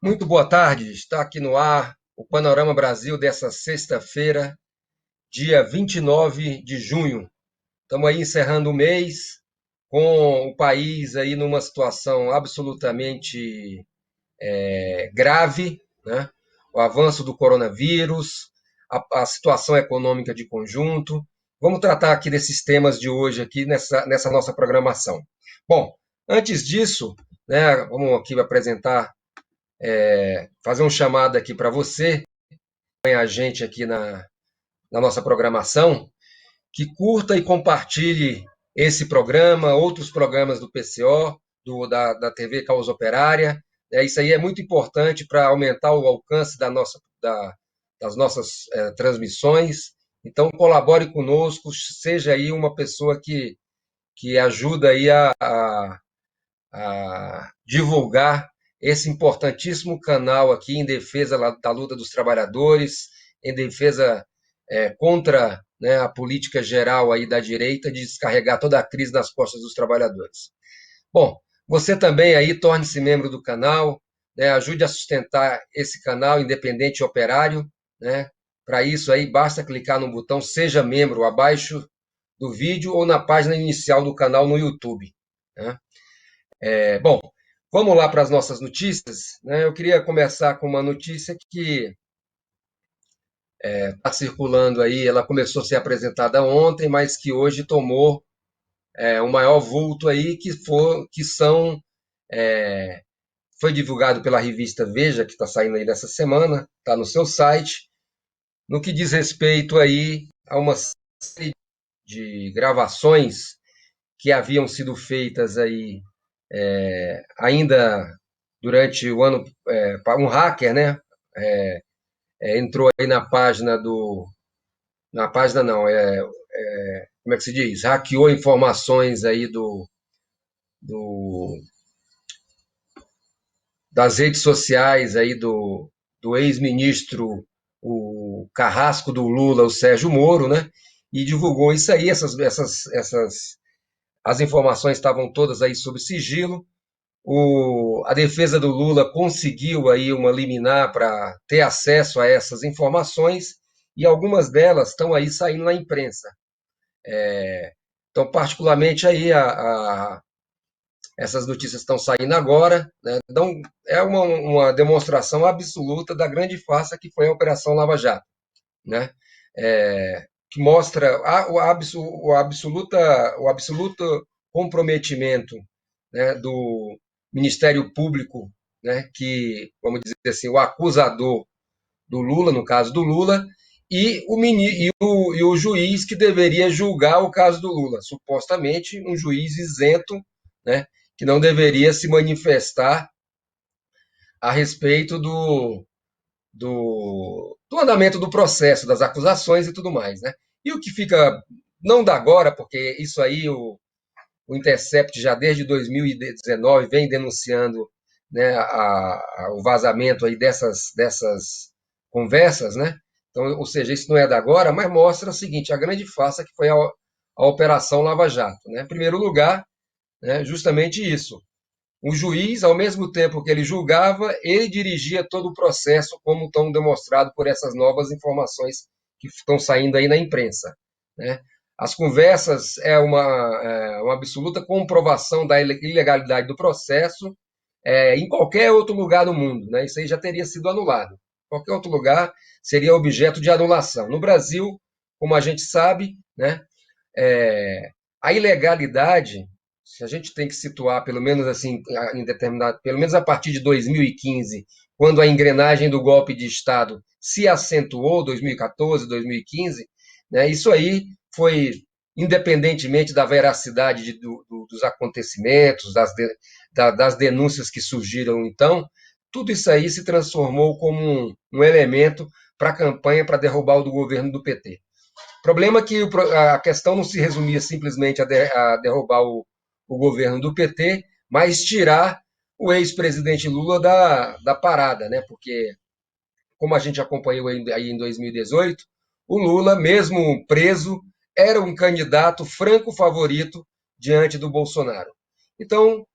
Muito boa tarde, está aqui no ar o Panorama Brasil dessa sexta-feira, dia 29 de junho. Estamos aí encerrando o mês com o país aí numa situação absolutamente grave, né? O avanço do coronavírus, a situação econômica de conjunto. Vamos tratar aqui desses temas de hoje aqui nessa nossa programação. Bom, antes disso, né, vamos aqui apresentar fazer um chamado aqui para você, a gente aqui na nossa programação, que curta e compartilhe esse programa, outros programas do PCO, da TV Causa Operária. Isso aí é muito importante para aumentar o alcance das nossas transmissões. Então, colabore conosco, seja aí uma pessoa que ajuda aí a divulgar esse importantíssimo canal aqui em defesa da luta dos trabalhadores, em defesa contra, né, a política geral aí da direita de descarregar toda a crise nas costas dos trabalhadores. Bom, você também aí torne-se membro do canal, né, ajude a sustentar esse canal independente e operário, né? Para isso aí basta clicar no botão Seja Membro abaixo do vídeo ou na página inicial do canal no YouTube, né? Bom, vamos lá para as nossas notícias, né? Eu queria começar com uma notícia que está circulando aí, ela começou a ser apresentada ontem, mas que hoje tomou o maior vulto aí, que são foi divulgado pela revista Veja, que está saindo aí nessa semana, está no seu site, no que diz respeito aí a uma série de gravações que haviam sido feitas aí ainda durante o ano, um hacker, né, entrou aí na página na página não, como é que se diz? Hackeou informações aí do das redes sociais aí do ex-ministro, o carrasco do Lula, o Sérgio Moro, né? E divulgou isso aí, as informações estavam todas aí sob sigilo. A defesa do Lula conseguiu aí uma liminar para ter acesso a essas informações e algumas delas estão aí saindo na imprensa. Então, particularmente aí essas notícias estão saindo agora, né? Então, é uma demonstração absoluta da grande farsa que foi a Operação Lava Jato, né? Que mostra o absoluto comprometimento, né, do Ministério Público, né, que, vamos dizer assim, o acusador do Lula, no caso do Lula, e o juiz que deveria julgar o caso do Lula, supostamente um juiz isento, né, que não deveria se manifestar a respeito do andamento do processo, das acusações e tudo mais, né? E o que fica, não da agora, porque isso aí o Intercept já desde 2019 vem denunciando, né, o vazamento aí dessas conversas, né? Então, ou seja, isso não é da agora, mas mostra o seguinte, a grande farsa que foi a Operação Lava Jato, né? Em primeiro lugar, né, justamente isso. O juiz, ao mesmo tempo que ele julgava, ele dirigia todo o processo, como estão demonstrado por essas novas informações que estão saindo aí na imprensa, né? As conversas uma absoluta comprovação da ilegalidade do processo em qualquer outro lugar do mundo, né? Isso aí já teria sido anulado. Qualquer outro lugar seria objeto de anulação. No Brasil, como a gente sabe, né, a ilegalidade, se a gente tem que situar, pelo menos assim, em determinado, pelo menos a partir de 2015, quando a engrenagem do golpe de Estado se acentuou, 2014, 2015, né, isso aí foi, independentemente da veracidade dos acontecimentos, das denúncias que surgiram então, tudo isso aí se transformou como um elemento para a campanha para derrubar o do governo do PT. O problema é que a questão não se resumia simplesmente a derrubar o governo do PT, mas tirar o ex-presidente Lula da parada, né? Porque, como a gente acompanhou aí em 2018, o Lula, mesmo preso, era um candidato franco favorito diante do Bolsonaro. Então,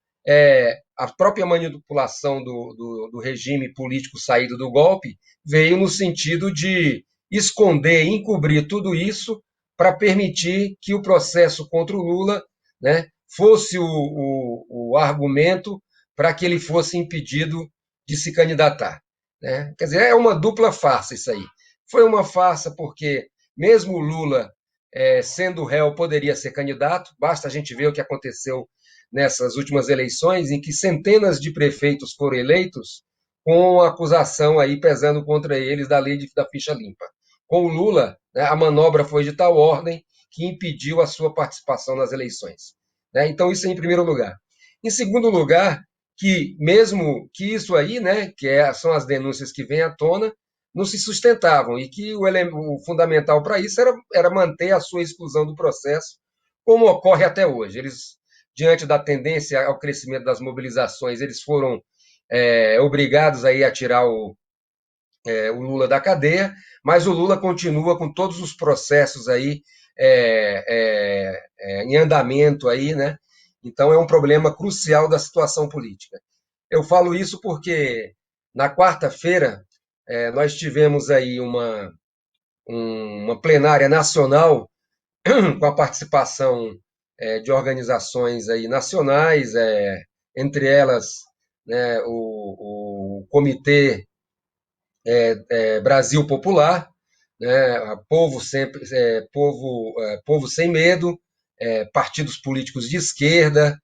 a própria manipulação do regime político saído do golpe veio no sentido de esconder, encobrir tudo isso para permitir que o processo contra o Lula, né, fosse o argumento para que ele fosse impedido de se candidatar. Né? Quer dizer, é uma dupla farsa isso aí. Foi uma farsa porque, mesmo o Lula sendo réu, poderia ser candidato, basta a gente ver o que aconteceu nessas últimas eleições, em que centenas de prefeitos foram eleitos com acusação aí pesando contra eles da lei da ficha limpa. Com o Lula, né, a manobra foi de tal ordem que impediu a sua participação nas eleições. Né? Então, isso em primeiro lugar. Em segundo lugar, que mesmo que isso aí, né, são as denúncias que vêm à tona, não se sustentavam e que o fundamental para isso era manter a sua exclusão do processo, como ocorre até hoje. Eles, diante da tendência ao crescimento das mobilizações, eles foram obrigados aí a tirar o Lula da cadeia, mas o Lula continua com todos os processos aí em andamento aí, né? Então é um problema crucial da situação política. Eu falo isso porque na quarta-feira nós tivemos aí uma plenária nacional com a participação de organizações aí nacionais, entre elas, né, o Comitê Brasil Popular, né, Povo sempre, Povo Sem Medo, partidos políticos de esquerda,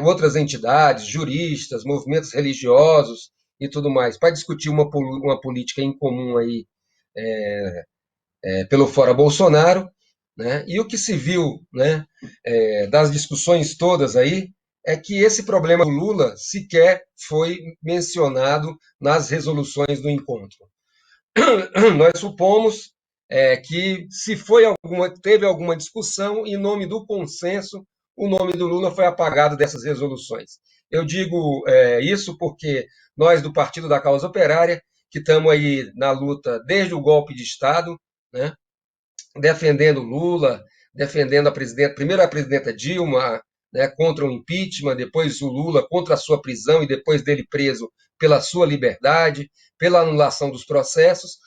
outras entidades, juristas, movimentos religiosos e tudo mais, para discutir uma política em comum aí pelo Fora Bolsonaro, né? E o que se viu, né, das discussões todas aí é que esse problema do Lula sequer foi mencionado nas resoluções do encontro. Nós supomos que se teve alguma discussão, em nome do consenso, o nome do Lula foi apagado dessas resoluções. Eu digo isso porque nós, do Partido da Causa Operária, que estamos aí na luta desde o golpe de Estado, né, defendendo Lula, defendendo primeiro a presidenta Dilma, né, contra o impeachment, depois o Lula contra a sua prisão e depois dele preso pela sua liberdade, pela anulação dos processos,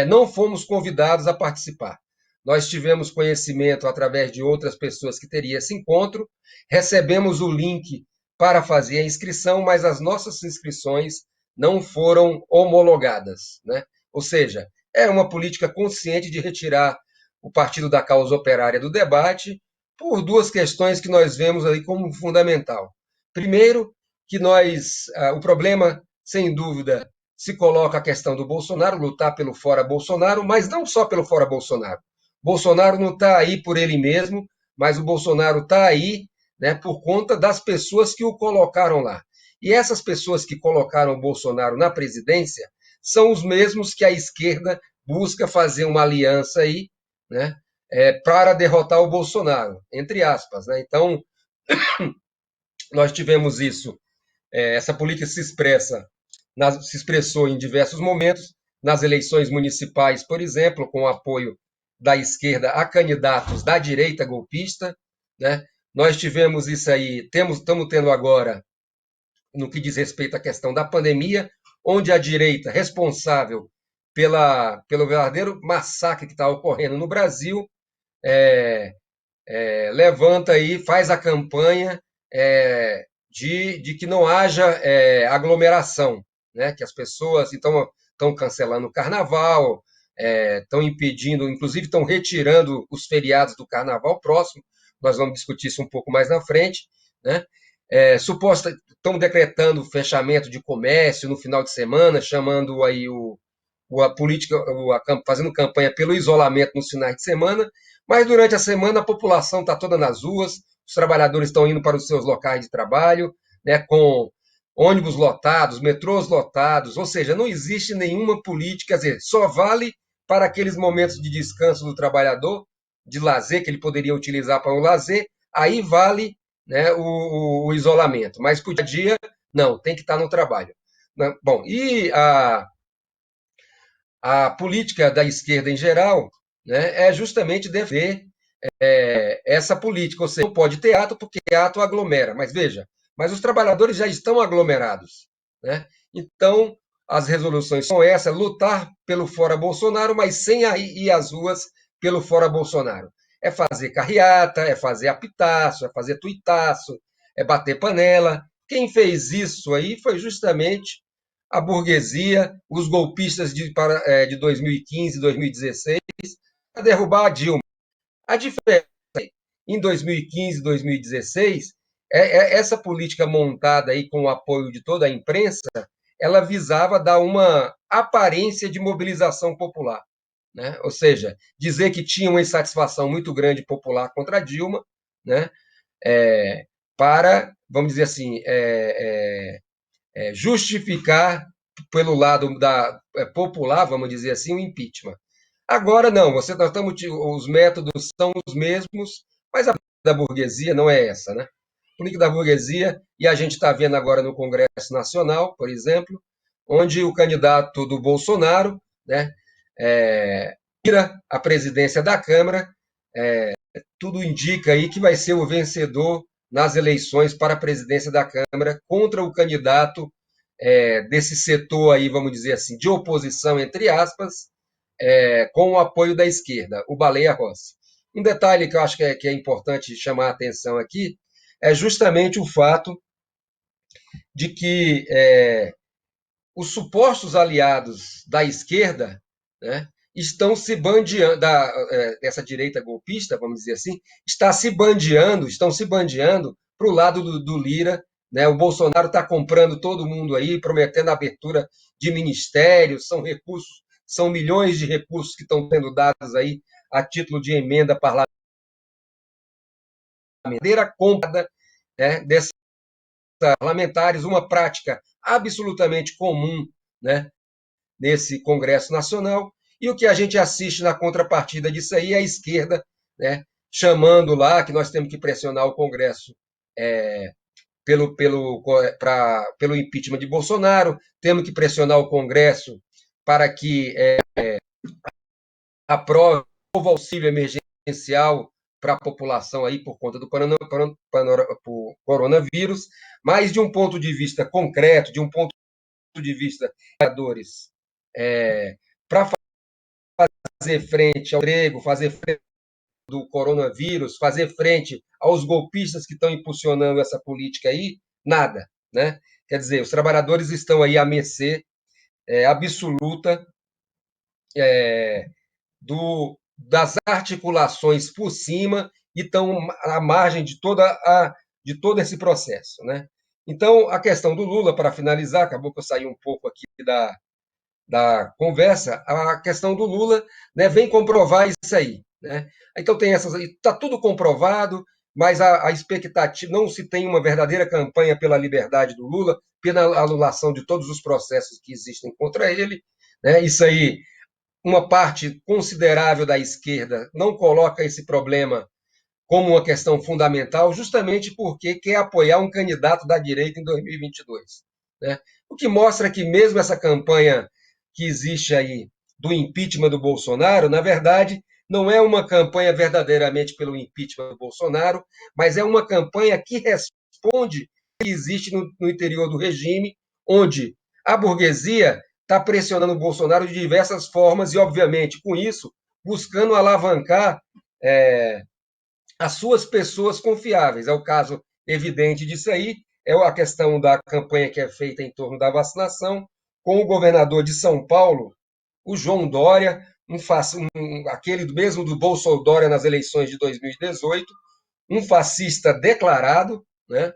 não fomos convidados a participar. Nós tivemos conhecimento através de outras pessoas que teria esse encontro, recebemos o link para fazer a inscrição, mas as nossas inscrições não foram homologadas, né? Ou seja, é uma política consciente de retirar o Partido da Causa Operária do debate por duas questões que nós vemos aí como fundamental. Primeiro, que o problema, sem dúvida, se coloca a questão do Bolsonaro, lutar pelo fora Bolsonaro, mas não só pelo fora Bolsonaro. Bolsonaro não está aí por ele mesmo, mas o Bolsonaro está aí, né, por conta das pessoas que o colocaram lá. E essas pessoas que colocaram o Bolsonaro na presidência são os mesmos que a esquerda busca fazer uma aliança aí, né, para derrotar o Bolsonaro, entre aspas. Né? Então, nós tivemos isso, essa política se expressou em diversos momentos, nas eleições municipais, por exemplo, com o apoio da esquerda a candidatos da direita golpista. Né? Nós tivemos isso aí, estamos tendo agora, no que diz respeito à questão da pandemia, onde a direita responsável pelo verdadeiro massacre que está ocorrendo no Brasil levanta aí, faz a campanha de que não haja aglomeração, né? Que as pessoas estão cancelando o carnaval, estão impedindo, inclusive estão retirando os feriados do carnaval próximo. Nós vamos discutir isso um pouco mais na frente, né? Estão decretando fechamento de comércio no final de semana, chamando aí a política, fazendo campanha pelo isolamento nos finais de semana, mas durante a semana a população está toda nas ruas, os trabalhadores estão indo para os seus locais de trabalho, né, com ônibus lotados, metrôs lotados, ou seja, não existe nenhuma política, quer dizer, só vale para aqueles momentos de descanso do trabalhador, de lazer, que ele poderia utilizar para o lazer, aí vale, né, o isolamento, mas por dia, não, tem que estar no trabalho. Bom, e a política da esquerda em geral, né, é justamente defender essa política, ou seja, não pode ter ato porque ato aglomera, mas veja, mas os trabalhadores já estão aglomerados, né? Então, as resoluções são essas, lutar pelo fora Bolsonaro, mas sem ir às ruas pelo fora Bolsonaro. É fazer carreata, é fazer apitaço, é fazer tuitaço, é bater panela. Quem fez isso aí foi justamente a burguesia, os golpistas de 2015, 2016, para derrubar a Dilma. A diferença em 2015, 2016, essa política montada aí com o apoio de toda a imprensa, ela visava dar uma aparência de mobilização popular, né? Ou seja, dizer que tinha uma insatisfação muito grande popular contra a Dilma, né? Para, vamos dizer assim, justificar pelo lado popular, vamos dizer assim, o impeachment. Agora não, nós estamos, os métodos são os mesmos, mas a política da burguesia não é essa, né? A política da burguesia, e a gente está vendo agora no Congresso Nacional, por exemplo, onde o candidato do Bolsonaro, né, tira a presidência da Câmara, tudo indica aí que vai ser o vencedor nas eleições para a presidência da Câmara contra o candidato desse setor aí, vamos dizer assim, de oposição, entre aspas, com o apoio da esquerda, o Baleia Rossi. Um detalhe que eu acho que é importante chamar a atenção aqui é justamente o fato de que os supostos aliados da esquerda, né, estão se bandeando, dessa direita golpista, vamos dizer assim, estão se bandeando para o lado do Lira. Né? O Bolsonaro está comprando todo mundo aí, prometendo a abertura de ministérios, são recursos, são milhões de recursos que estão sendo dados aí a título de emenda parlamentar, comprada, né, desses parlamentares, uma prática absolutamente comum, né, nesse Congresso Nacional, e o que a gente assiste na contrapartida disso aí é a esquerda, né, chamando lá que nós temos que pressionar o Congresso pelo impeachment de Bolsonaro, temos que pressionar o Congresso para que aprove o auxílio emergencial para a população aí por conta do coronavírus, mas de um ponto de vista concreto, de um ponto de vista dos para fazer frente ao emprego, fazer frente do coronavírus, fazer frente aos golpistas que estão impulsionando essa política aí, nada, né? Quer dizer, os trabalhadores estão aí à mercê absoluta das articulações por cima e estão à margem de todo esse processo, né? Então, a questão do Lula, para finalizar, acabou que eu saí um pouco aqui da conversa, a questão do Lula, né, vem comprovar isso aí. Né? Então tem essas, está tudo comprovado, mas a expectativa, não se tem uma verdadeira campanha pela liberdade do Lula, pela anulação de todos os processos que existem contra ele. Né? Isso aí, uma parte considerável da esquerda não coloca esse problema como uma questão fundamental, justamente porque quer apoiar um candidato da direita em 2022. Né? O que mostra que mesmo essa campanha que existe aí do impeachment do Bolsonaro, na verdade, não é uma campanha verdadeiramente pelo impeachment do Bolsonaro, mas é uma campanha que responde que existe no interior do regime, onde a burguesia está pressionando o Bolsonaro de diversas formas e, obviamente, com isso, buscando alavancar as suas pessoas confiáveis. É o caso evidente disso aí, é a questão da campanha que é feita em torno da vacinação, com o governador de São Paulo, o João Dória, aquele mesmo do Bolsonaro Dória nas eleições de 2018, um fascista declarado, né?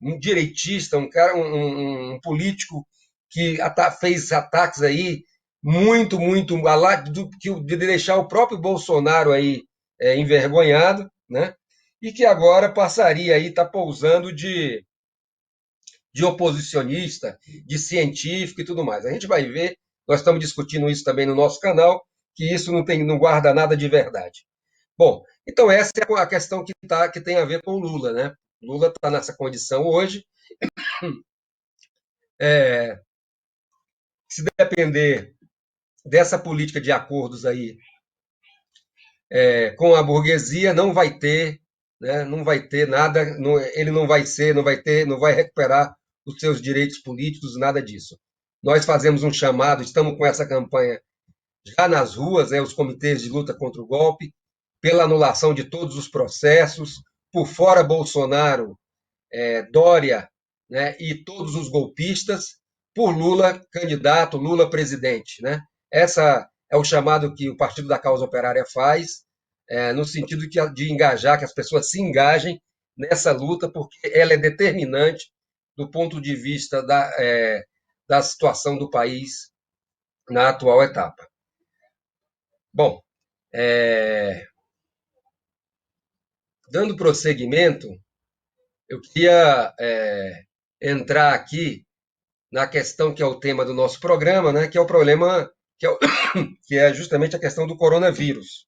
Um direitista, um cara, um político que fez ataques aí muito de deixar o próprio Bolsonaro aí envergonhado, né? E que agora passaria aí, está pousando de oposicionista, de científico e tudo mais. A gente vai ver, nós estamos discutindo isso também no nosso canal, que isso não guarda nada de verdade. Bom, então essa é a questão que tem a ver com o Lula, né? Lula está nessa condição hoje. Se depender dessa política de acordos aí, com a burguesia não vai ter, né, não vai ter nada, não, ele não vai ser, não vai ter, não vai recuperar os seus direitos políticos, nada disso. Nós fazemos um chamado, estamos com essa campanha já nas ruas, os comitês de luta contra o golpe, pela anulação de todos os processos, por fora Bolsonaro, Dória, né, e todos os golpistas, por Lula candidato, Lula presidente. Né? Essa é o chamado que o Partido da Causa Operária faz, no sentido de engajar, que as pessoas se engajem nessa luta, porque ela é determinante do ponto de vista da situação do país na atual etapa. Bom, dando prosseguimento, eu queria entrar aqui na questão que é o tema do nosso programa, né, que é o problema, que é justamente a questão do coronavírus.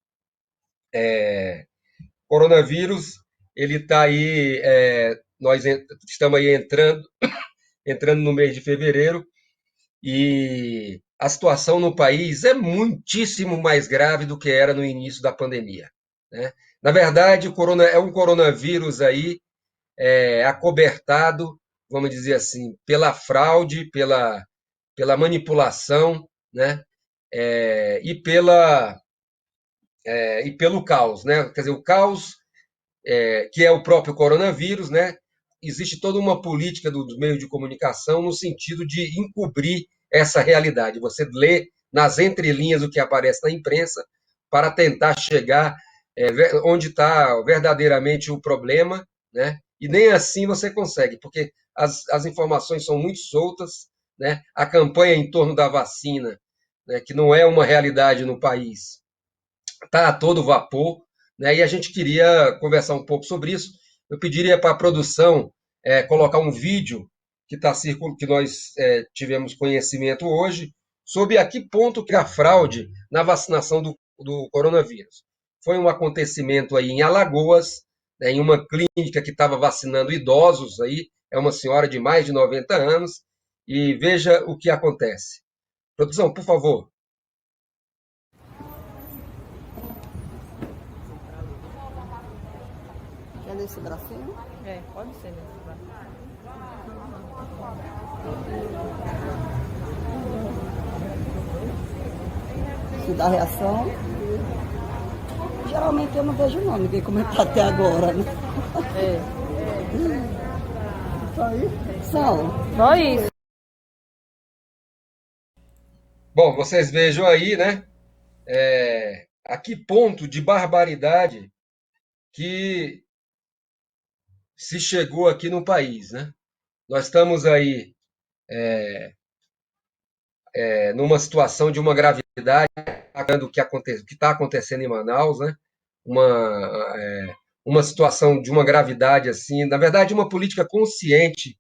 Coronavírus, ele está aí, nós estamos aí entrando no mês de fevereiro, e a situação no país é muitíssimo mais grave do que era no início da pandemia. Né? Na verdade, é um coronavírus aí acobertado, vamos dizer assim, pela fraude, pela manipulação, né? E pelo caos, né? Quer dizer, o caos, que é o próprio coronavírus, né? Existe toda uma política dos meios de comunicação no sentido de encobrir essa realidade. Você lê nas entrelinhas o que aparece na imprensa para tentar chegar onde está verdadeiramente o problema, né? E nem assim você consegue, porque as informações são muito soltas, né? A campanha em torno da vacina, né, que não é uma realidade no país, está a todo vapor, né? E a gente queria conversar um pouco sobre isso. Eu pediria para a produção colocar um vídeo que nós tivemos conhecimento hoje sobre a que ponto que a fraude na vacinação do coronavírus. Foi um acontecimento aí em Alagoas, né, em uma clínica que estava vacinando idosos aí, é uma senhora de mais de 90 anos, e veja o que acontece. Produção, por favor. É nesse bracinho? Pode ser nesse braço. Se dá reação. Geralmente eu não vejo não, ninguém comentar até agora, né? São. Só isso. Bom, vocês vejam aí, né? A que ponto de barbaridade que se chegou aqui no país, né? Nós estamos aí numa situação de uma gravidade, o que está acontecendo em Manaus, né? Uma situação de uma gravidade assim, na verdade, uma política consciente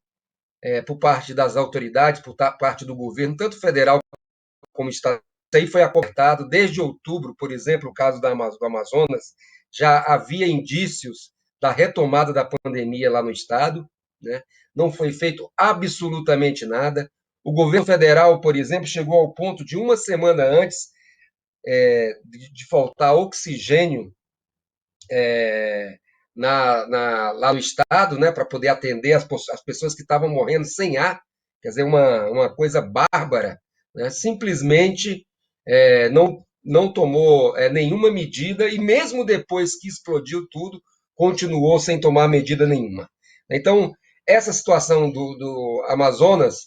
por parte das autoridades, por parte do governo, tanto federal como estadual. Isso aí foi aportado desde outubro, por exemplo, o caso do Amazonas, já havia indícios da retomada da pandemia lá no estado, né? Não foi feito absolutamente nada. O governo federal, por exemplo, chegou ao ponto de uma semana antes de faltar oxigênio lá no estado, né, para poder atender as pessoas que estavam morrendo sem ar, quer dizer, uma coisa bárbara, né? Simplesmente não tomou nenhuma medida e mesmo depois que explodiu tudo, continuou sem tomar medida nenhuma. Então, essa situação do Amazonas,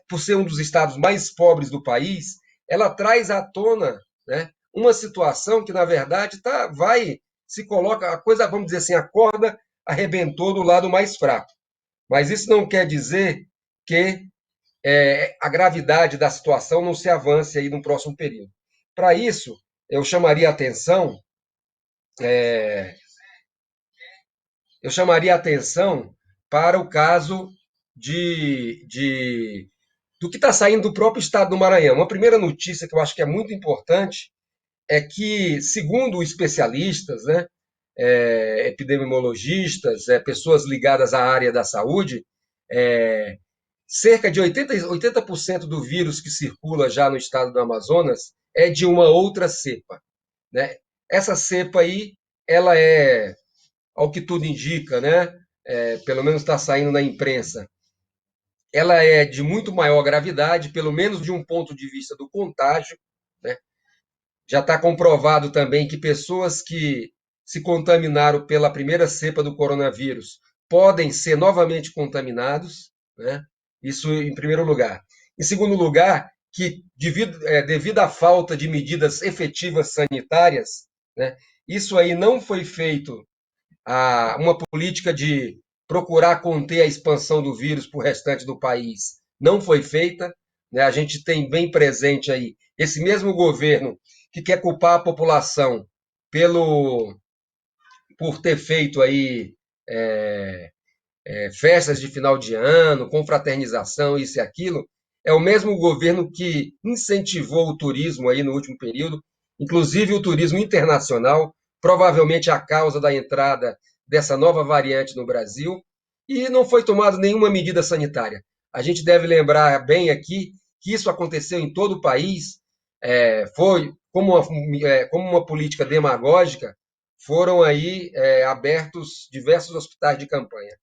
por ser um dos estados mais pobres do país, ela traz à tona, né, uma situação que, na verdade, vai se coloca, a coisa, vamos dizer assim, a corda arrebentou do lado mais fraco. Mas isso não quer dizer que a gravidade da situação não se avance aí no próximo período. Para isso, eu chamaria atenção, para o caso do que está saindo do próprio estado do Maranhão. Uma primeira notícia que eu acho que é muito importante é que, segundo especialistas, né, epidemiologistas, pessoas ligadas à área da saúde, cerca de 80% do vírus que circula já no estado do Amazonas é de uma outra cepa. Né? essa cepa aí, ela é, ao que tudo indica, né? Pelo menos está saindo na imprensa, ela é de muito maior gravidade, pelo menos de um ponto de vista do contágio, né? Já está comprovado também que pessoas que se contaminaram pela primeira cepa do coronavírus podem ser novamente contaminados, né? Isso em primeiro lugar. Em segundo lugar, que devido à falta de medidas efetivas sanitárias, né, isso aí não foi feito uma política de procurar conter a expansão do vírus para o restante do país não foi feita, né? A gente tem bem presente aí esse mesmo governo que quer culpar a população por ter feito aí festas de final de ano, confraternização, isso e aquilo, é o mesmo governo que incentivou o turismo aí no último período, inclusive o turismo internacional, provavelmente a causa da entrada dessa nova variante no Brasil, e não foi tomada nenhuma medida sanitária. A gente deve lembrar bem aqui que isso aconteceu em todo o país, foi como uma política demagógica, foram aí abertos diversos hospitais de campanha.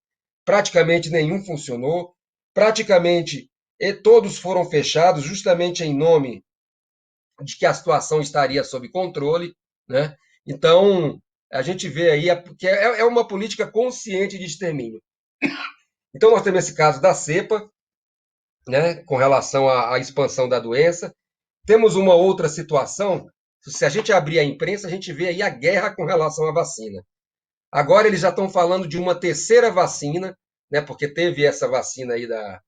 Praticamente nenhum funcionou, praticamente todos foram fechados justamente em nome de que a situação estaria sob controle, né? Então, a gente vê aí que é uma política consciente de extermínio. Então, nós temos esse caso da cepa, né, com relação à expansão da doença. Temos uma outra situação, se a gente abrir a imprensa, a gente vê aí a guerra com relação à vacina. Agora eles já estão falando de uma terceira vacina, né, porque teve essa vacina aí da,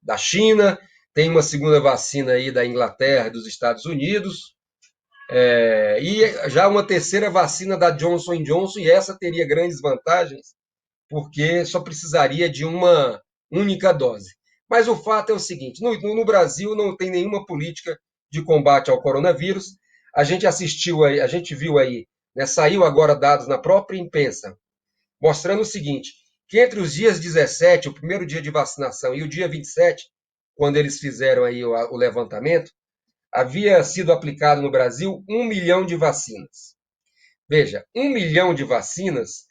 da China, tem uma segunda vacina aí da Inglaterra e dos Estados Unidos, e já uma terceira vacina da Johnson Johnson, e essa teria grandes vantagens, porque só precisaria de uma única dose. Mas o fato é o seguinte: no Brasil não tem nenhuma política de combate ao coronavírus. A gente assistiu aí, a gente viu aí, né, saiu agora dados na própria imprensa, mostrando o seguinte, que entre os dias 17, o primeiro dia de vacinação, e o dia 27, quando eles fizeram aí o levantamento, havia sido aplicado no Brasil 1 milhão de vacinas. Veja, 1 milhão de vacinas,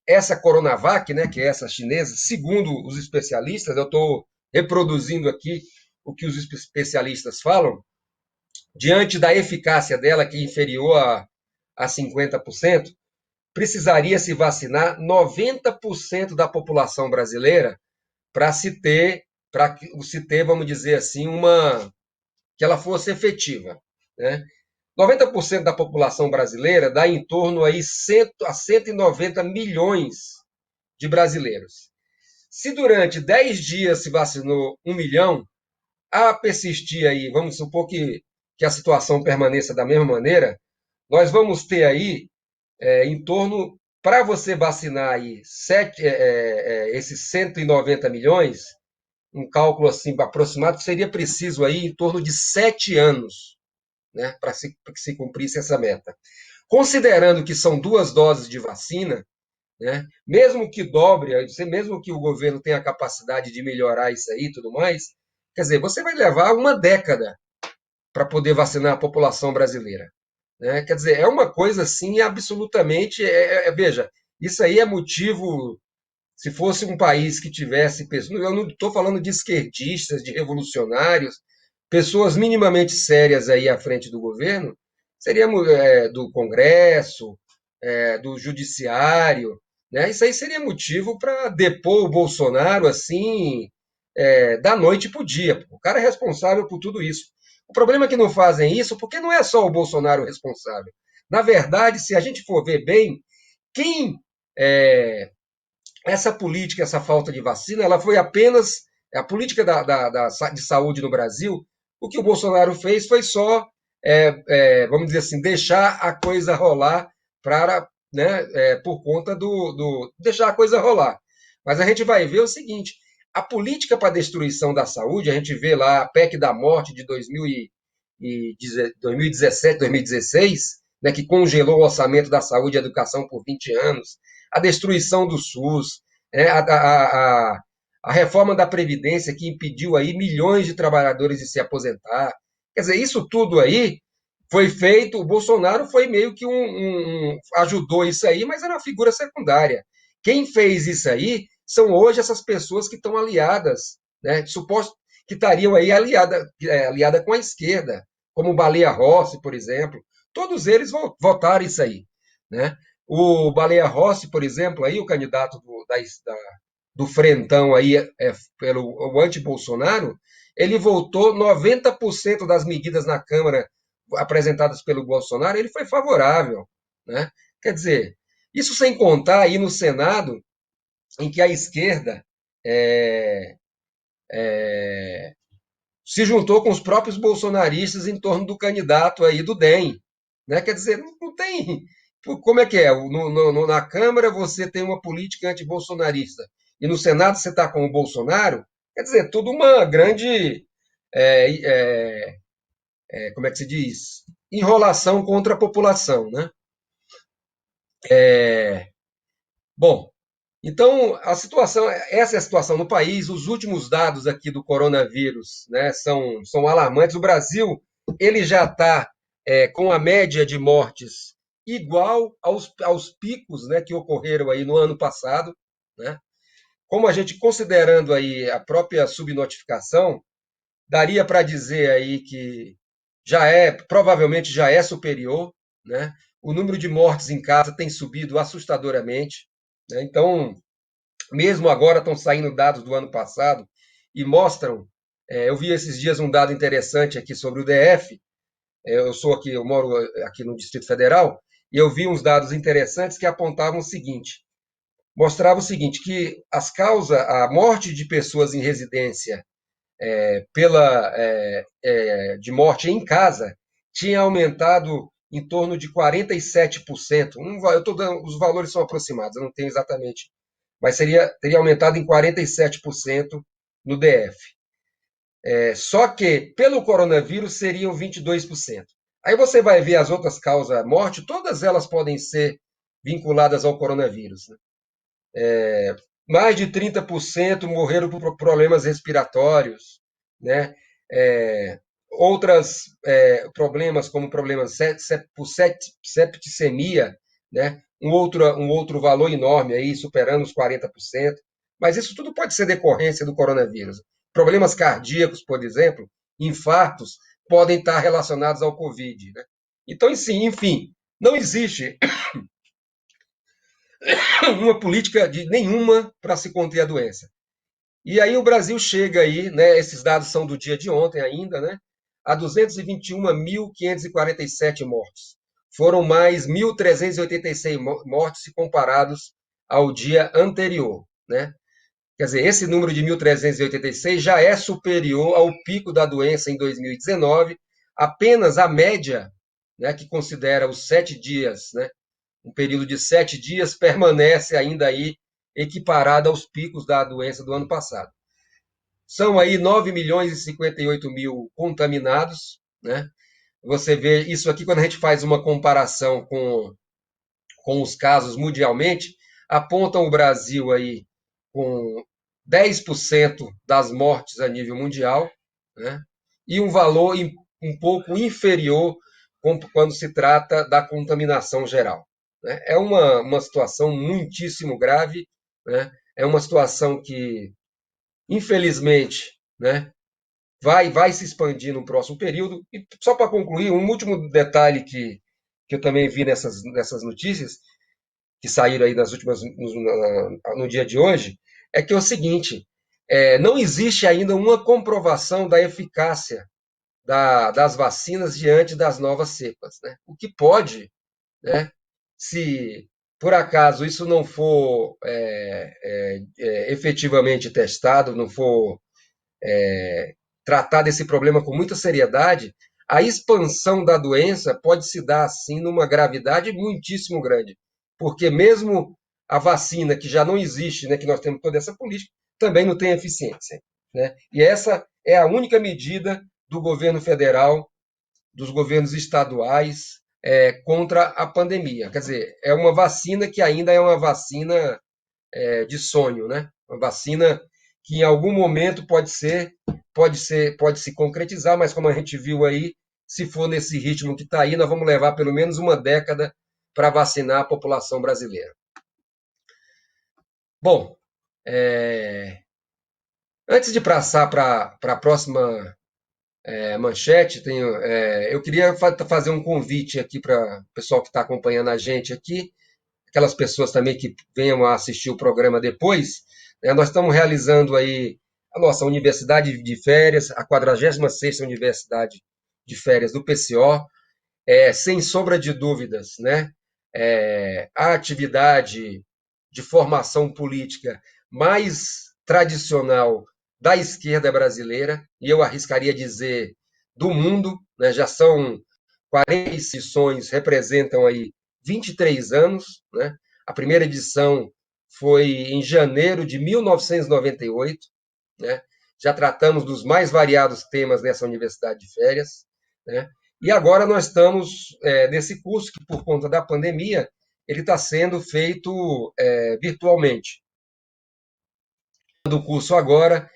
essa Coronavac, né, que é essa chinesa, segundo os especialistas, eu estou reproduzindo aqui o que os especialistas falam, diante da eficácia dela, que é inferior a 50%, precisaria se vacinar 90% da população brasileira para se ter, vamos dizer assim, que ela fosse efetiva, né? 90% da população brasileira dá em torno aí 100 a 190 milhões de brasileiros. Se durante 10 dias se vacinou 1 milhão, a persistir aí, vamos supor que a situação permaneça da mesma maneira, nós vamos ter aí em torno, para você vacinar aí esses 190 milhões, um cálculo assim aproximado, seria preciso aí em torno de 7 anos, né, para que se cumprisse essa meta. Considerando que são 2 doses de vacina, né, mesmo que dobre, mesmo que o governo tenha a capacidade de melhorar isso aí e tudo mais, quer dizer, você vai levar uma década para poder vacinar a população brasileira, né? Quer dizer, é uma coisa assim absolutamente. Veja, isso aí é motivo. Se fosse um país que tivesse pessoas. Eu não estou falando de esquerdistas, de revolucionários, pessoas minimamente sérias aí à frente do governo, seríamos do Congresso, do Judiciário, né? Isso aí seria motivo para depor o Bolsonaro assim, da noite para o dia. O cara é responsável por tudo isso. O problema é que não fazem isso porque não é só o Bolsonaro o responsável. Na verdade, se a gente for ver bem, quem essa política, essa falta de vacina, ela foi apenas a política de saúde no Brasil. O que o Bolsonaro fez foi só, vamos dizer assim, deixar a coisa rolar para, né, por conta deixar a coisa rolar. Mas a gente vai ver o seguinte: a política para a destruição da saúde, a gente vê lá a PEC da morte de 2017, 2016, né, que congelou o orçamento da saúde e educação por 20 anos, a destruição do SUS, a reforma da Previdência que impediu aí milhões de trabalhadores de se aposentar. Quer dizer, isso tudo aí Foi feito, o Bolsonaro foi meio que ajudou isso aí, mas era uma figura secundária. Quem fez isso aí são hoje essas pessoas que estão aliadas, né, suposto, que estariam aí aliada com a esquerda, como o Baleia Rossi, por exemplo. Todos eles votaram isso aí, né? O Baleia Rossi, por exemplo, aí o candidato do Frentão aí pelo o anti-Bolsonaro, ele votou 90% das medidas na Câmara apresentadas pelo Bolsonaro, ele foi favorável, né? Quer dizer, isso sem contar aí no Senado, em que a esquerda é, se juntou com os próprios bolsonaristas em torno do candidato aí do DEM, né? Quer dizer, não tem. Como é que é? Na Câmara você tem uma política antibolsonarista e no Senado você está com o Bolsonaro, quer dizer, tudo uma grande. Como é que se diz? Enrolação contra a população, né? Bom, então essa é a situação no país. Os últimos dados aqui do coronavírus, né, são alarmantes. O Brasil ele já está com a média de mortes igual aos picos, né, que ocorreram aí no ano passado, né? Como a gente considerando aí a própria subnotificação, daria para dizer aí que provavelmente já é superior, né? O número de mortes em casa tem subido assustadoramente, né? Então, mesmo agora estão saindo dados do ano passado e mostram, eu vi esses dias um dado interessante aqui sobre o DF, eu moro aqui no Distrito Federal, e eu vi uns dados interessantes que apontavam o seguinte, mostrava o seguinte, que a morte de pessoas em residência de morte em casa tinha aumentado em torno de 47%. Eu tô dando, os valores são aproximados, eu não tenho exatamente, mas teria aumentado em 47% no DF. Só que, pelo coronavírus, seriam 22%. Aí você vai ver as outras causas morte, todas elas podem ser vinculadas ao coronavírus, né? Mais de 30% morreram por problemas respiratórios, né? Outras problemas, como problemas por septicemia, né? Um outro valor enorme aí, superando os 40%. Mas isso tudo pode ser decorrência do coronavírus. Problemas cardíacos, por exemplo, infartos, podem estar relacionados ao Covid, né? Então, enfim, não existe uma política nenhuma para se conter a doença. E aí o Brasil chega aí, né, esses dados são do dia de ontem ainda, né, a 221.547 mortes. Foram mais 1.386 mortes se comparados ao dia anterior, né? Quer dizer, esse número de 1.386 já é superior ao pico da doença em 2019, apenas a média, né, que considera os 7 dias, né, um período de 7 dias, permanece ainda aí equiparada aos picos da doença do ano passado. São aí 9 milhões e 58 mil contaminados, né? Você vê isso aqui quando a gente faz uma comparação com os casos mundialmente, apontam o Brasil aí com 10% das mortes a nível mundial, né? E um valor um pouco inferior quando se trata da contaminação geral, né? É uma situação muitíssimo grave, né? É uma situação que, infelizmente, né, vai se expandir no próximo período. E só para concluir, um último detalhe que eu também vi nessas notícias, que saíram aí no dia de hoje, é que é o seguinte, não existe ainda uma comprovação da eficácia das vacinas diante das novas cepas, né? O que pode, né, se por acaso isso não for efetivamente testado, não for tratar desse problema com muita seriedade, a expansão da doença pode se dar assim numa gravidade muitíssimo grande, porque mesmo a vacina que já não existe, né, que nós temos toda essa política, também não tem eficiência, né? E essa é a única medida do governo federal, dos governos estaduais contra a pandemia. Quer dizer, é uma vacina que ainda é uma vacina de sonho, né? Uma vacina que em algum momento pode se concretizar, mas como a gente viu aí, se for nesse ritmo que está aí, nós vamos levar pelo menos uma década para vacinar a população brasileira. Bom, antes de passar para a próxima manchete, eu queria fazer um convite aqui para o pessoal que está acompanhando a gente aqui, aquelas pessoas também que venham a assistir o programa depois, né? Nós estamos realizando aí a nossa Universidade de Férias, a 46ª Universidade de Férias do PCO, sem sombra de dúvidas, né? A atividade de formação política mais tradicional da esquerda brasileira, e eu arriscaria dizer do mundo, né? Já são 40 edições, representam aí 23 anos, né? A primeira edição foi em janeiro de 1998, né? Já tratamos dos mais variados temas nessa Universidade de Férias, né? E agora nós estamos nesse curso que, por conta da pandemia, ele está sendo feito virtualmente. Do curso agora,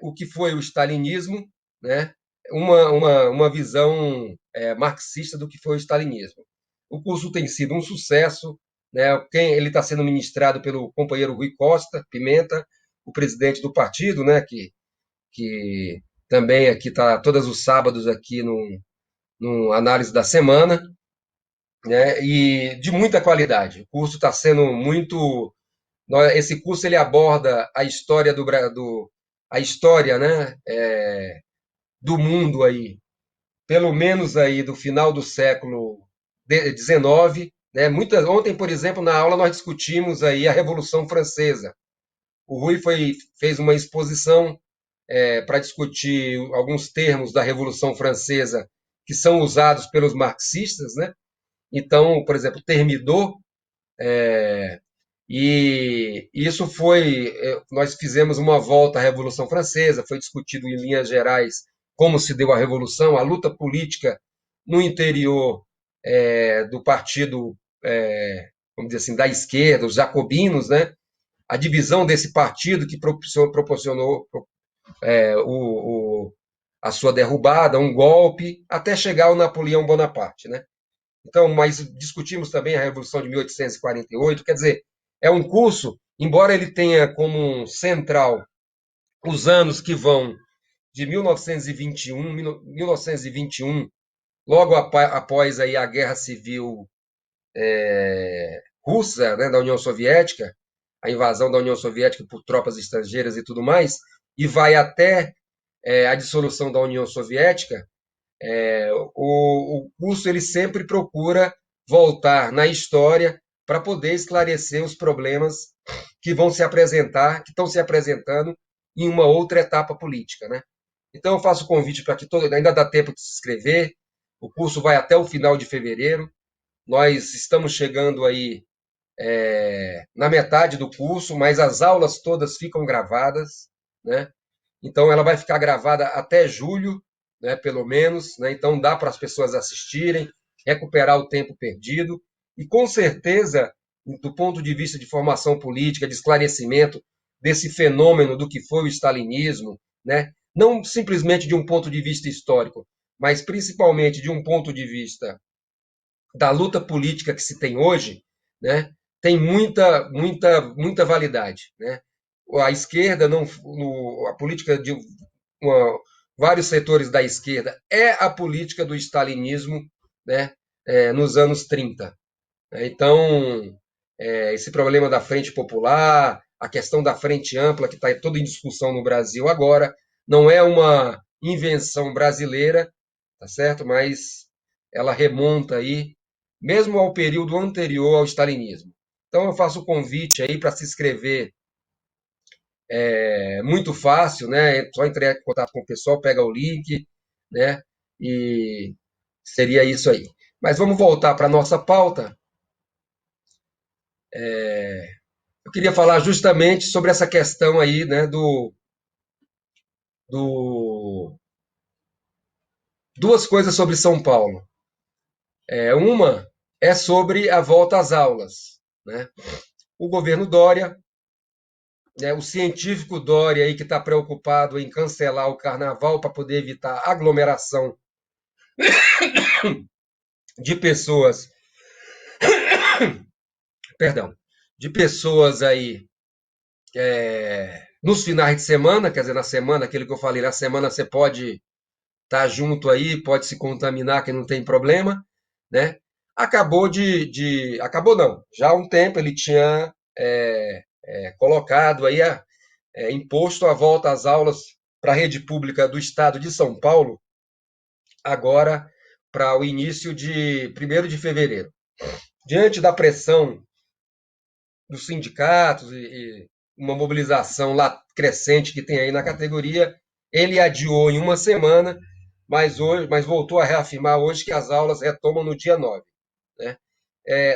o que foi o stalinismo, né? Uma visão marxista do que foi o stalinismo. O curso tem sido um sucesso, né? Ele está sendo ministrado pelo companheiro Rui Costa Pimenta, o presidente do partido, né? Que também aqui está todos os sábados aqui no Análise da Semana, né? E de muita qualidade. O curso está sendo muito. Esse curso ele aborda a história a história, né? Do mundo aí, pelo menos aí do final do século XIX, né? Ontem, por exemplo, na aula nós discutimos aí a Revolução Francesa. O Rui fez uma exposição para discutir alguns termos da Revolução Francesa que são usados pelos marxistas, né? Então, por exemplo, Thermidor, e isso nós fizemos uma volta à Revolução Francesa, foi discutido em linhas gerais como se deu a Revolução, a luta política no interior do partido, vamos dizer assim, da esquerda, os jacobinos, né? A divisão desse partido que proporcionou a sua derrubada, um golpe, até chegar ao Napoleão Bonaparte, né? Então, mas discutimos também a Revolução de 1848, quer dizer, é um curso, embora ele tenha como central os anos que vão de 1921, logo após aí a Guerra Civil Russa, né, da União Soviética, a invasão da União Soviética por tropas estrangeiras e tudo mais, e vai até a dissolução da União Soviética. O curso ele sempre procura voltar na história para poder esclarecer os problemas que vão se apresentar, que estão se apresentando em uma outra etapa política, né? Então eu faço o convite para que ainda dá tempo de se inscrever. O curso vai até o final de fevereiro. Nós estamos chegando aí na metade do curso, mas as aulas todas ficam gravadas, né? Então ela vai ficar gravada até julho, né, pelo menos, né? Então dá para as pessoas assistirem, recuperar o tempo perdido e com certeza, do ponto de vista de formação política, de esclarecimento desse fenômeno do que foi o stalinismo, né? Não simplesmente de um ponto de vista histórico, mas principalmente de um ponto de vista da luta política que se tem hoje, né? Tem muita validade, né? A esquerda a política de vários setores da esquerda é a política do stalinismo, né? Nos anos 30. Então, esse problema da Frente Popular, a questão da Frente Ampla, que está toda em discussão no Brasil agora, não é uma invenção brasileira, tá certo? Mas ela remonta aí, mesmo ao período anterior ao stalinismo. Então, eu faço o convite aí para se inscrever. Muito fácil, né? Só entrar em contato com o pessoal, pega o link, né? E seria isso aí. Mas vamos voltar para a nossa pauta. Eu queria falar justamente sobre essa questão aí, né, duas coisas sobre São Paulo. Uma é sobre a volta às aulas, né? O governo Dória, né, o científico Dória aí que está preocupado em cancelar o carnaval para poder evitar aglomeração de pessoas, perdão, de pessoas aí nos finais de semana, quer dizer, na semana, aquilo que eu falei, na semana você pode estar junto aí, pode se contaminar, que não tem problema, né? Acabou não, já há um tempo ele tinha colocado aí, imposto a volta às aulas para a rede pública do estado de São Paulo, agora para o início de 1º de fevereiro. Diante da pressão dos sindicatos e uma mobilização lá crescente que tem aí na categoria, ele adiou em uma semana, mas voltou a reafirmar hoje que as aulas retomam no dia 9. Né?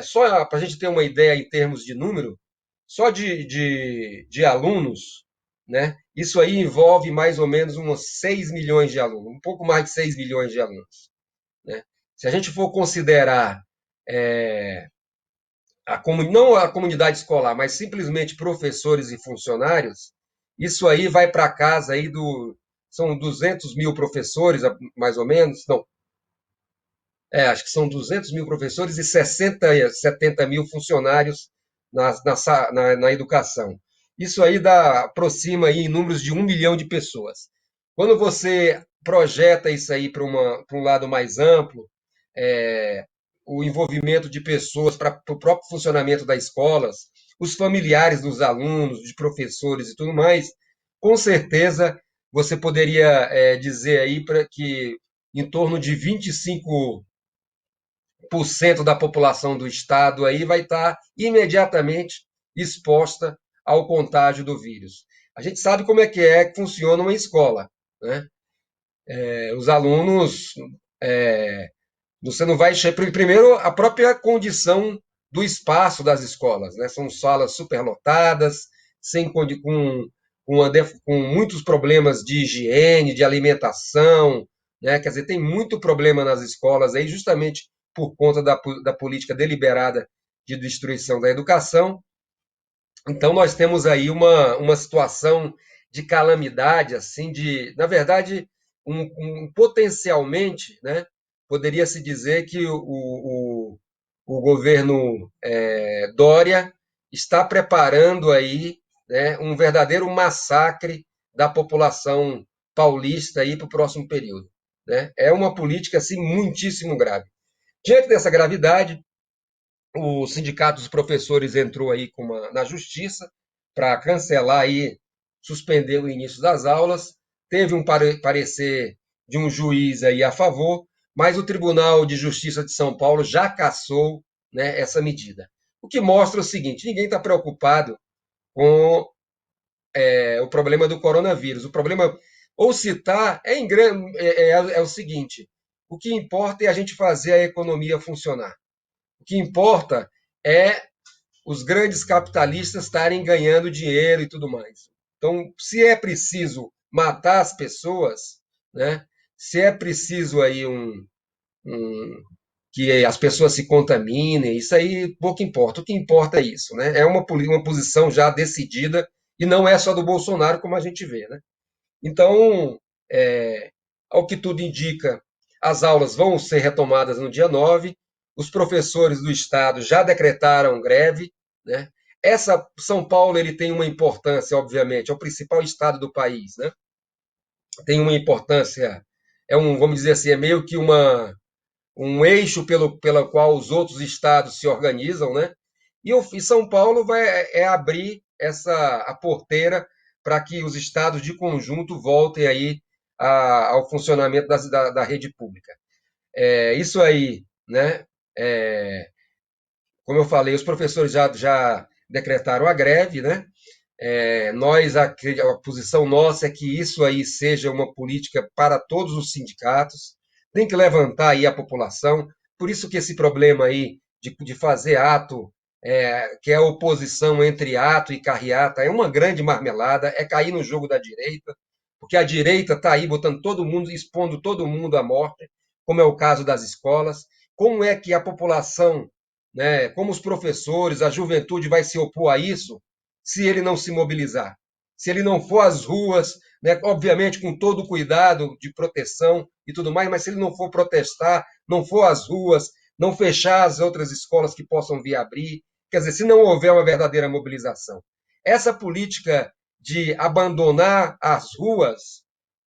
Só para a gente ter uma ideia em termos de número, só de alunos, né? Isso aí envolve mais ou menos uns 6 milhões de alunos, um pouco mais de 6 milhões de alunos. Né? Se a gente for considerar não a comunidade escolar, mas simplesmente professores e funcionários, isso aí vai para casa aí são 200 mil professores, mais ou menos, não, acho que são 200 mil professores e 70 mil funcionários na educação. Isso aí aproxima aí em números de 1 milhão de pessoas. Quando você projeta isso aí para um lado mais amplo, o envolvimento de pessoas para o próprio funcionamento das escolas, os familiares dos alunos, de professores e tudo mais, com certeza você poderia dizer aí para que em torno de 25% da população do estado aí vai estar imediatamente exposta ao contágio do vírus. A gente sabe como é que funciona uma escola, né? Os alunos, você não vai... Primeiro, a própria condição do espaço das escolas, né? São salas superlotadas, com muitos problemas de higiene, de alimentação, né? Quer dizer, tem muito problema nas escolas aí, justamente por conta da política deliberada de destruição da educação. Então, nós temos aí uma situação de calamidade, assim, na verdade, potencialmente, né, poderia-se dizer que o governo Dória está preparando aí, né, um verdadeiro massacre da população paulista aí para o próximo período. Né? É uma política assim muitíssimo grave. Diante dessa gravidade, o sindicato dos professores entrou aí na justiça para cancelar aí, suspender o início das aulas. Teve um parecer de um juiz aí a favor, mas o Tribunal de Justiça de São Paulo já cassou, né, essa medida. O que mostra o seguinte: ninguém está preocupado com o problema do coronavírus. O problema, ou se está, é o seguinte: o que importa é a gente fazer a economia funcionar. O que importa é os grandes capitalistas estarem ganhando dinheiro e tudo mais. Então, se é preciso matar as pessoas, né? Se é preciso aí que as pessoas se contaminem, isso aí pouco importa. O que importa é isso, né? É uma posição já decidida e não é só do Bolsonaro, como a gente vê, né? Então, ao que tudo indica, as aulas vão ser retomadas no dia 9. Os professores do estado já decretaram greve, né? São Paulo ele tem uma importância, obviamente, é o principal estado do país, né? Tem uma importância, vamos dizer assim, é meio que um eixo pelo qual os outros estados se organizam, né? E São Paulo vai abrir a porteira para que os estados de conjunto voltem aí ao funcionamento da rede pública. Isso aí, né? Como eu falei, os professores já decretaram a greve, né? A posição nossa é que isso aí seja uma política para todos os sindicatos, tem que levantar aí a população, por isso que esse problema aí de fazer ato, que é a oposição entre ato e carreata, é uma grande marmelada, é cair no jogo da direita, porque a direita está aí botando todo mundo, expondo todo mundo à morte, como é o caso das escolas. Como é que a população, né, como os professores, a juventude vai se opor a isso, se ele não se mobilizar? se ele não for às ruas, né, obviamente com todo o cuidado de proteção e tudo mais, mas se ele não for protestar, não for às ruas, não fechar as outras escolas que possam vir abrir, quer dizer, se não houver uma verdadeira mobilização. Essa política de abandonar as ruas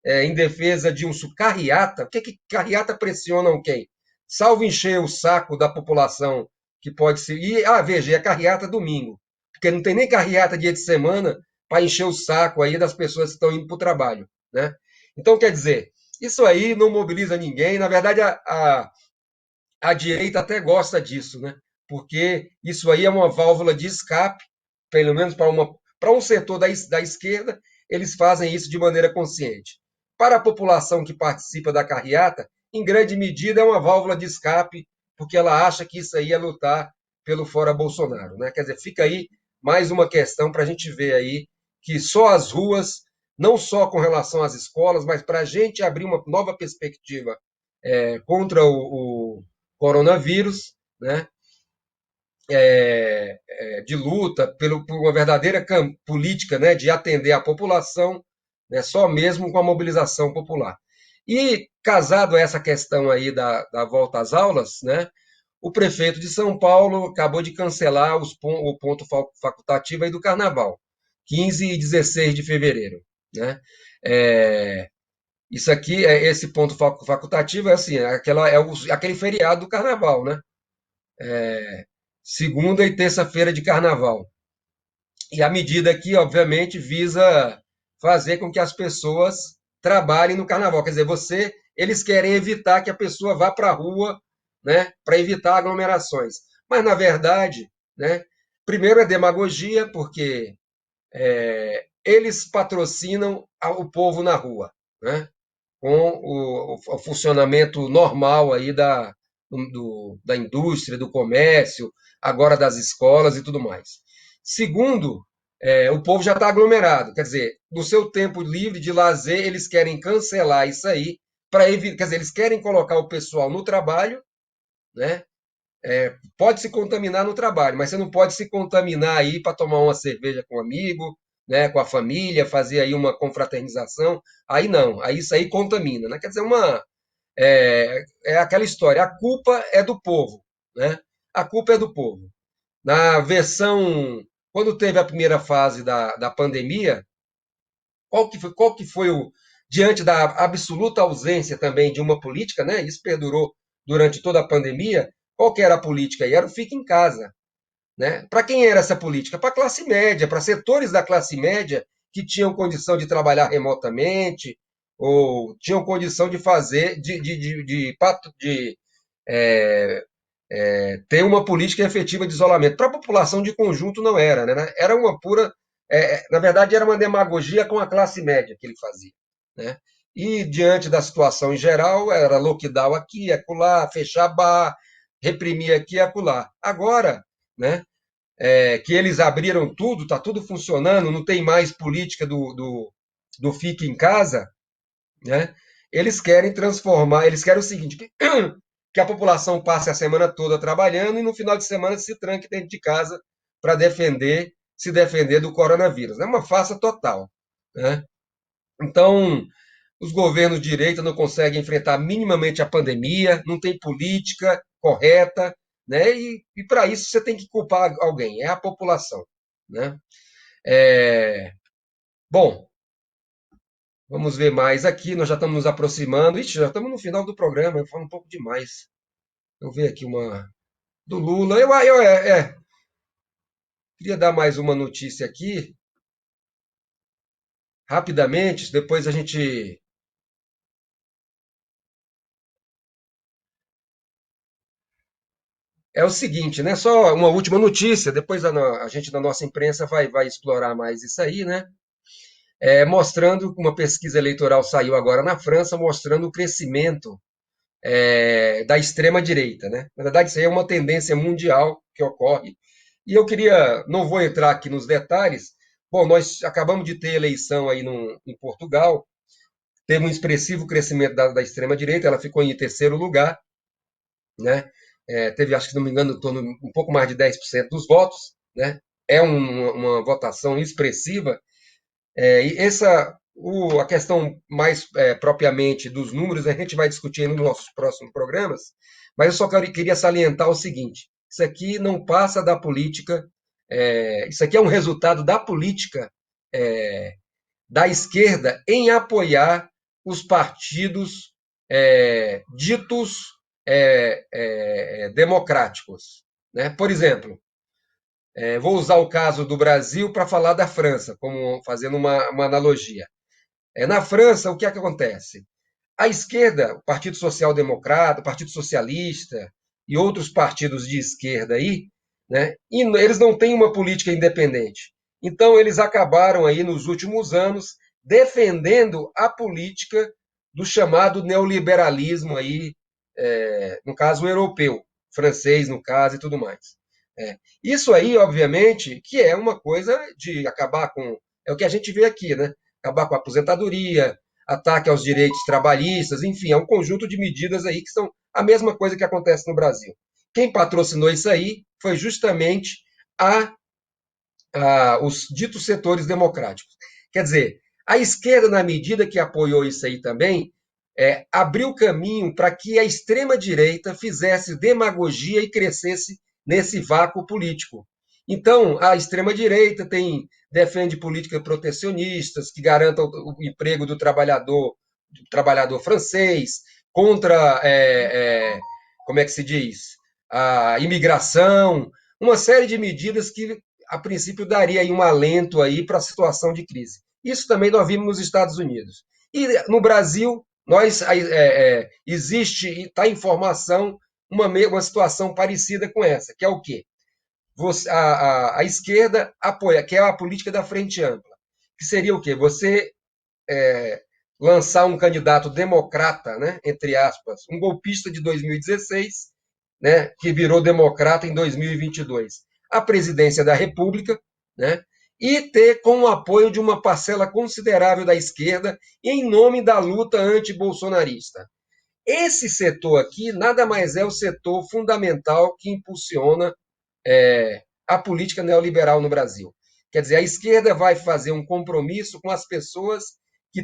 em defesa de um carreata, o que carreata pressionam quem? Salvo encher o saco da população que pode ser. Veja, é carreata domingo, porque não tem nem carreata dia de semana para encher o saco aí das pessoas que estão indo para o trabalho, né? Então, quer dizer, isso aí não mobiliza ninguém. Na verdade, a direita até gosta disso, né? Porque isso aí é uma válvula de escape, pelo menos para um setor da esquerda, eles fazem isso de maneira consciente. Para a população que participa da carreata, em grande medida é uma válvula de escape, porque ela acha que isso aí é lutar pelo fora Bolsonaro, né? Quer dizer, fica aí mais uma questão para a gente ver aí que só as ruas, não só com relação às escolas, mas para a gente abrir uma nova perspectiva contra o coronavírus, né? De luta por uma verdadeira política, né, de atender a população, né, só mesmo com a mobilização popular. E casado a essa questão aí da volta às aulas, né, o prefeito de São Paulo acabou de cancelar o ponto facultativo aí do Carnaval, 15 e 16 de fevereiro, né? É, isso aqui, esse ponto facultativo é assim, aquele feriado do Carnaval, né? Segunda e terça-feira de Carnaval. E a medida aqui, obviamente, visa fazer com que as pessoas trabalhem no Carnaval. Quer dizer, eles querem evitar que a pessoa vá para a rua, né, para evitar aglomerações. Mas, na verdade, né, primeiro é demagogia, porque eles patrocinam o povo na rua, né? Com o funcionamento normal aí da indústria, do comércio, agora das escolas e tudo mais. Segundo, o povo já está aglomerado, quer dizer, no seu tempo livre de lazer, eles querem cancelar isso aí, para evitar, quer dizer, eles querem colocar o pessoal no trabalho, né? Pode se contaminar no trabalho, mas você não pode se contaminar aí para tomar uma cerveja com um amigo, né, com a família, fazer aí uma confraternização. Aí não, aí isso aí contamina, né? Quer dizer, é aquela história, a culpa é do povo, né? A culpa é do povo. Na versão, quando teve a primeira fase da pandemia, qual que foi diante da absoluta ausência também de uma política, né? Isso perdurou durante toda a pandemia. Qual que era a política aí? Era o fique em casa, né? Para quem era essa política? Para a classe média, para setores da classe média que tinham condição de trabalhar remotamente ou tinham condição de fazer, de ter uma política efetiva de isolamento. Para a população de conjunto não era, né? Era uma pura, na verdade era uma demagogia com a classe média que ele fazia, né? E diante da situação em geral, era lockdown aqui, acolá, fechar bar, reprimir aqui e acolá. Agora, né, que eles abriram tudo, está tudo funcionando, não tem mais política do fique em casa, né? Eles querem transformar, eles querem o seguinte, que a população passe a semana toda trabalhando e no final de semana se tranque dentro de casa para se defender do coronavírus. É uma farsa total, né? Então, os governos de direita não conseguem enfrentar minimamente a pandemia, não tem política correta, né? E para isso você tem que culpar alguém, é a população, né? Bom, vamos ver mais aqui, nós já estamos nos aproximando. Ixi, já estamos no final do programa, eu falo um pouco demais. Eu ver aqui uma do Lula. Queria dar mais uma notícia aqui, rapidamente, depois a gente. É o seguinte, né? Só uma última notícia, depois a gente da nossa imprensa vai explorar mais isso aí, né? Mostrando, uma pesquisa eleitoral saiu agora na França, mostrando o crescimento da extrema-direita, né? Na verdade, isso aí é uma tendência mundial que ocorre. E eu queria, não vou entrar aqui nos detalhes, bom, nós acabamos de ter eleição aí em Portugal, teve um expressivo crescimento da extrema-direita, ela ficou em terceiro lugar, né? Teve, acho que não me engano, em torno um pouco mais de 10% dos votos, né? É uma votação expressiva. A questão mais propriamente dos números, a gente vai discutir nos nossos próximos programas, mas eu só queria salientar o seguinte: isso aqui não passa da política, isso aqui é um resultado da política da esquerda em apoiar os partidos ditos democráticos. Né? Por exemplo, vou usar o caso do Brasil para falar da França, como fazendo uma analogia. Na França, o que é que acontece? A esquerda, o Partido Social Democrata, o Partido Socialista e outros partidos de esquerda aí, né, e eles não têm uma política independente. Então, eles acabaram aí, nos últimos anos, defendendo a política do chamado neoliberalismo aí, no caso europeu, francês, no caso, e tudo mais. Isso aí, obviamente, que é uma coisa de acabar com... É o que a gente vê aqui, né? Acabar com a aposentadoria, ataque aos direitos trabalhistas, enfim, é um conjunto de medidas aí que são a mesma coisa que acontece no Brasil. Quem patrocinou isso aí foi justamente os ditos setores democráticos. Quer dizer, a esquerda, na medida que apoiou isso aí também, abriu caminho para que a extrema-direita fizesse demagogia e crescesse nesse vácuo político. Então, a extrema-direita defende políticas protecionistas que garantam o emprego do trabalhador francês, contra, como é que se diz, a imigração, uma série de medidas que, a princípio, daria aí um alento aí para a situação de crise. Isso também nós vimos nos Estados Unidos. E no Brasil, existe, está em formação, uma situação parecida com essa, que é o quê? A esquerda apoia, que é a política da frente ampla, que seria o quê? Você lançar um candidato democrata, né, entre aspas, um golpista de 2016, né, que virou democrata em 2022, a presidência da República, né, e ter com o apoio de uma parcela considerável da esquerda em nome da luta antibolsonarista. Esse setor aqui nada mais é o setor fundamental que impulsiona a política neoliberal no Brasil. Quer dizer, a esquerda vai fazer um compromisso com as pessoas que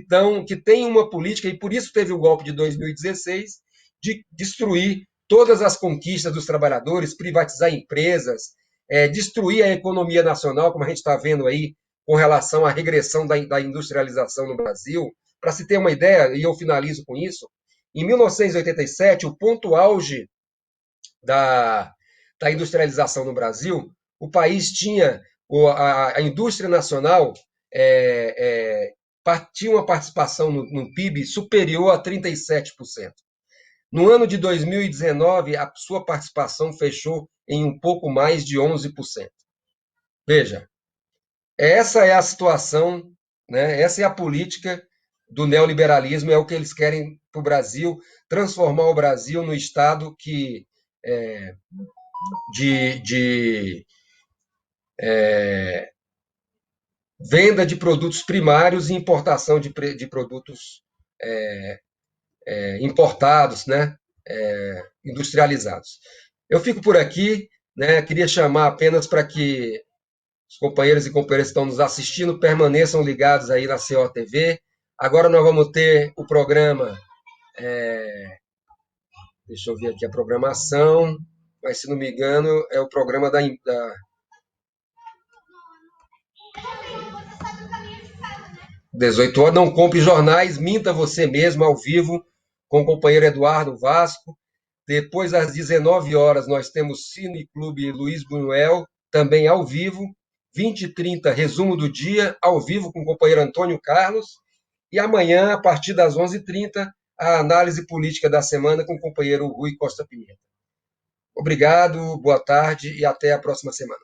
têm uma política, e por isso teve o golpe de 2016, de destruir todas as conquistas dos trabalhadores, privatizar empresas, destruir a economia nacional, como a gente está vendo aí, com relação à regressão da industrialização no Brasil. Para se ter uma ideia, e eu finalizo com isso, em 1987, o ponto auge da industrialização no Brasil, o país tinha a indústria nacional tinha uma participação no PIB superior a 37%. No ano de 2019, a sua participação fechou em um pouco mais de 11%. Veja, essa é a situação, né? Essa é a política do neoliberalismo, é o que eles querem para o Brasil, transformar o Brasil no estado que de venda de produtos primários e importação de produtos importados, né, industrializados. Eu fico por aqui, né, queria chamar apenas para que os companheiros e companheiras que estão nos assistindo permaneçam ligados aí na COTV. Agora nós vamos ter o programa, deixa eu ver aqui a programação, mas se não me engano é o programa da 18 horas, não compre jornais, minta você mesmo ao vivo com o companheiro Eduardo Vasco. Depois, às 19 horas, nós temos Cine Clube Luiz Buñuel, também ao vivo. 20h30, resumo do dia, ao vivo com o companheiro Antônio Carlos. E amanhã, a partir das 11h30, a análise política da semana com o companheiro Rui Costa Pimenta. Obrigado, boa tarde e até a próxima semana.